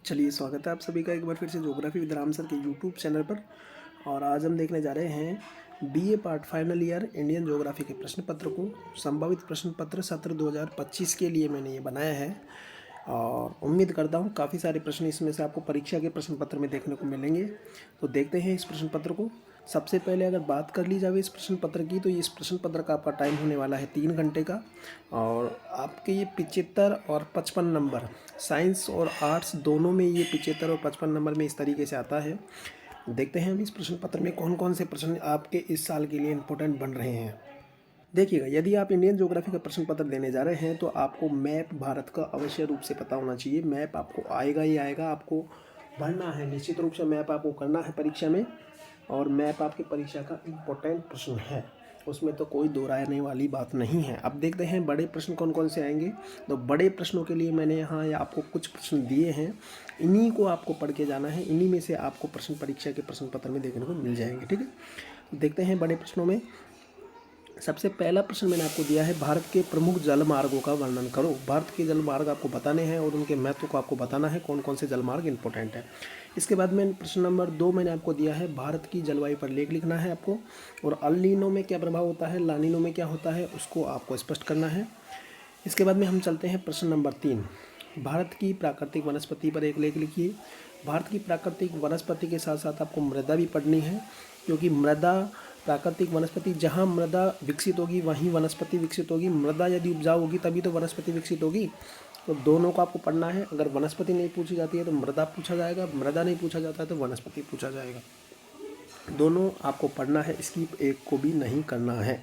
चलिए, स्वागत है आप सभी का एक बार फिर से ज्योग्राफी विद राम सर के यूट्यूब चैनल पर। और आज हम देखने जा रहे हैं BA part final year Indian geography के प्रश्न पत्र को। संभावित प्रश्न पत्र सत्र 2025 के लिए मैंने ये बनाया है और उम्मीद करता हूँ काफ़ी सारे प्रश्न इसमें से आपको परीक्षा के प्रश्न पत्र में देखने को मिलेंगे। तो देखते हैं इस प्रश्न पत्र को। सबसे पहले अगर बात कर ली जाए इस प्रश्न पत्र की, तो इस प्रश्न पत्र का आपका टाइम होने वाला है 3 घंटे का। और आपके ये 75 और 55 नंबर, साइंस और आर्ट्स दोनों में ये 75 और 55 नंबर में इस तरीके से आता है। देखते हैं हम इस प्रश्न पत्र में कौन कौन से प्रश्न आपके इस साल के लिए इम्पोर्टेंट बन रहे हैं। देखिएगा, यदि आप इंडियन ज्योग्राफी का प्रश्न पत्र देने जा रहे हैं तो आपको मैप भारत का अवश्य रूप से पता होना चाहिए। मैप आपको आएगा ही आएगा, आपको भरना है निश्चित रूप से, मैप आपको करना है परीक्षा में। और मैप आपकी परीक्षा का इम्पोर्टेंट प्रश्न है, उसमें तो कोई दो राय नहीं वाली बात नहीं है। अब देखते हैं बड़े प्रश्न कौन कौन से आएंगे। तो बड़े प्रश्नों के लिए मैंने यहाँ आपको कुछ प्रश्न दिए हैं, इन्हीं को आपको पढ़ के जाना है। इन्हीं में से आपको प्रश्न परीक्षा के प्रश्न पत्र में देखने को मिल जाएंगे। ठीक है, देखते हैं बड़े प्रश्नों में। सबसे पहला प्रश्न मैंने आपको दिया है, भारत के प्रमुख जल मार्गों का वर्णन करो। भारत के जल मार्ग आपको बताने हैं और उनके महत्व को आपको बताना है, कौन कौन से जल मार्ग इंपॉर्टेंट है। इसके बाद में प्रश्न नंबर 2 मैंने आपको दिया है, भारत की जलवायु पर लेख लिखना है आपको। और अल नीनो में क्या प्रभाव होता है, ला नीनो में क्या होता है, उसको आपको स्पष्ट करना है। इसके बाद में हम चलते हैं प्रश्न नंबर 3, भारत की प्राकृतिक वनस्पति पर एक लेख लिखिए। भारत की प्राकृतिक वनस्पति के साथ साथ आपको मृदा भी पढ़नी है, क्योंकि मृदा, प्राकृतिक वनस्पति, जहाँ मृदा विकसित होगी वहीं वनस्पति विकसित होगी। मृदा यदि उपजाऊ होगी तभी तो वनस्पति विकसित होगी। तो दोनों को आपको पढ़ना है। अगर वनस्पति नहीं पूछी जाती है तो मृदा पूछा जाएगा, मृदा नहीं पूछा जाता है तो वनस्पति पूछा जाएगा। दोनों आपको पढ़ना है, इसकी एक को भी नहीं करना है।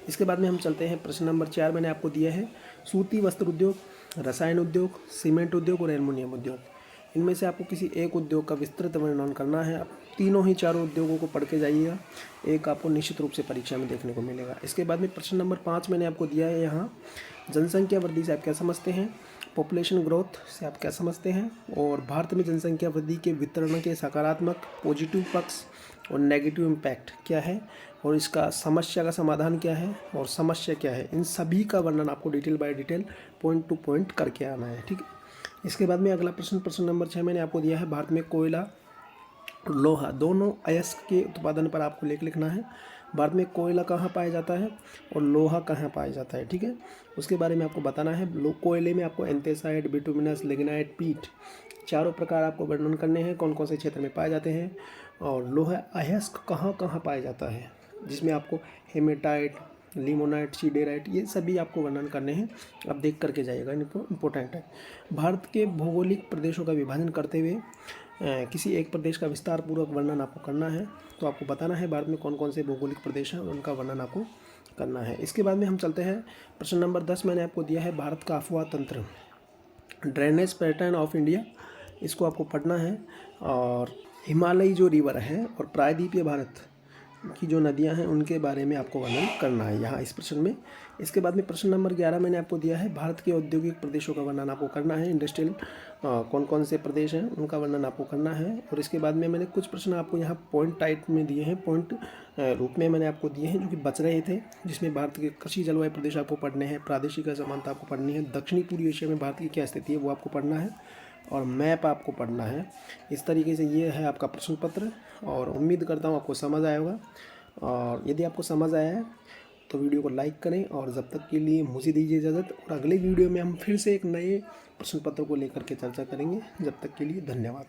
इसके बाद में हम चलते हैं प्रश्न नंबर 4 मैंने आपको दिया है, सूती वस्त्र उद्योग, रसायन उद्योग, सीमेंट उद्योग और एल्युमिनियम उद्योग। इनमें से आपको किसी एक उद्योग का विस्तृत वर्णन करना है। आप तीनों ही चारों उद्योगों को पढ़ के जाइएगा, एक आपको निश्चित रूप से परीक्षा में देखने को मिलेगा। इसके बाद में प्रश्न नंबर 5 मैंने आपको दिया है यहाँ, जनसंख्या वृद्धि से आप क्या समझते हैं, पॉपुलेशन ग्रोथ से आप क्या समझते हैं, और भारत में जनसंख्या वृद्धि के वितरण के सकारात्मक पॉजिटिव पक्ष और नेगेटिव इम्पैक्ट क्या है, और इसका समस्या का समाधान क्या है और समस्या क्या है, इन सभी का वर्णन आपको detail by detail point to point करके आना है। ठीक है, इसके बाद में अगला प्रश्न नंबर 6 मैंने आपको दिया है, भारत में कोयला और लोहा दोनों अयस्क के उत्पादन पर आपको लेख लिखना है। भारत में कोयला कहाँ पाया जाता है और लोहा कहाँ पाया जाता है। ठीक है, उसके बारे में आपको बताना है। कोयले में आपको एंथेसाइट, बिटुमिनस, लिग्नाइट, पीट, चारों प्रकार आपको वर्णन करने हैं, कौन कौन से क्षेत्र में पाए जाते हैं। और लोहा अयस्क कहाँ कहाँ पाया जाता है, जिसमें आपको हेमेटाइट, लिमोनाइट, सीडेराइट, ये सभी आपको वर्णन करने हैं। आप देख करके जाइएगा, इम्पोर्टेंट है। भारत के भौगोलिक प्रदेशों का विभाजन करते हुए किसी एक प्रदेश का विस्तार पूर्वक वर्णन आपको करना है। तो आपको बताना है भारत में कौन कौन से भौगोलिक प्रदेश हैं, उनका वर्णन आपको करना है। इसके बाद में हम चलते हैं प्रश्न नंबर 10 मैंने आपको दिया है, भारत का अफवाह तंत्र, ड्रेनेज पैटर्न ऑफ इंडिया, इसको आपको पढ़ना है। और हिमालयी जो रिवर है और प्रायद्वीपीय भारत की जो नदियां हैं उनके बारे में आपको वर्णन करना है यहाँ इस प्रश्न में। इसके बाद में प्रश्न नंबर 11 मैंने आपको दिया है, भारत के औद्योगिक प्रदेशों का वर्णन आपको करना है। इंडस्ट्रियल कौन कौन से प्रदेश हैं उनका वर्णन आपको करना है। और इसके बाद में मैंने कुछ प्रश्न आपको यहाँ पॉइंट टाइप में दिए हैं, पॉइंट रूप में मैंने आपको दिए हैं जो कि बच रहे थे, जिसमें भारत के कृषि जलवायु प्रदेश आपको पढ़ने हैं, प्रादेशिक असमानता आपको पढ़नी है, दक्षिणी पूर्वी एशिया में भारत की क्या स्थिति है वो आपको पढ़ना है, और मैप आपको पढ़ना है। इस तरीके से ये है आपका प्रश्न पत्र, और उम्मीद करता हूँ आपको समझ आया होगा। और यदि आपको समझ आया है तो वीडियो को लाइक करें, और जब तक के लिए मुझे दीजिए इजाज़त। और अगले वीडियो में हम फिर से एक नए प्रश्न पत्र को लेकर के चर्चा करेंगे। जब तक के लिए धन्यवाद।